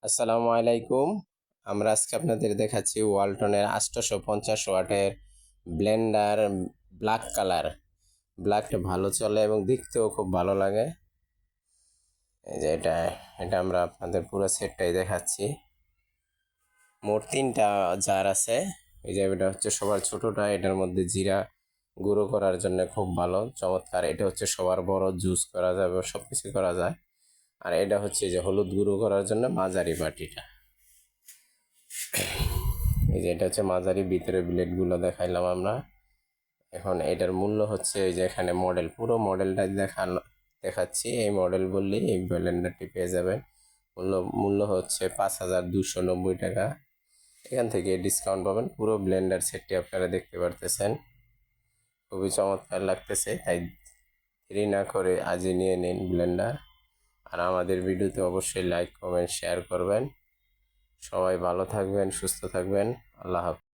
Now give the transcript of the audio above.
আসসালামু আলাইকুম। আমরা আজকে আপনাদের দেখাচ্ছি ওয়ালটনের 850 ওয়াটের ব্লেন্ডার। ব্ল্যাক কালার, ব্ল্যাকটা ভালো চলে এবং দেখতেও খুব ভালো লাগে। এই যে এটা এটা আমরা আপনাদের পুরো সেটটাই দেখাচ্ছি। মোট 3টা জার আছে। এই যে এটা হচ্ছে সবার ছোটটা, এটার মধ্যে জিরা গুঁড়ো করার জন্য খুব ভালো চমৎকার। এটা হচ্ছে সবার বড়, জুস করা যাবে, সব কিছু করা যায়। আর এটা হচ্ছে যে হলুদ গুঁড়ো করার জন্য মাঝারি বাটিটা। এই যে এটা হচ্ছে মাঝারি, ভিতরে ব্লেডগুলো দেখাইলাম আমরা। এখন এটার মূল্য হচ্ছে, এই যে এখানে মডেল, পুরো মডেলটা দেখাচ্ছি। এই মডেল বললেই এই ব্লেন্ডারটি পেয়ে যাবেন। মূল্য হচ্ছে 5,290 টাকা। এখান থেকে ডিসকাউন্ট পাবেন। পুরো ব্লেন্ডার সেটটি আপনারা দেখতে পারতেছেন, খুবই চমৎকার লাগতেছে। তাই দেরি না করে আজই নিয়ে নিন ব্লেন্ডার। আর আমাদের ভিডিওতে অবশ্যই লাইক, কমেন্ট, শেয়ার করবেন। সবাই ভালো থাকবেন, সুস্থ থাকবেন। আল্লাহ হাফেজ।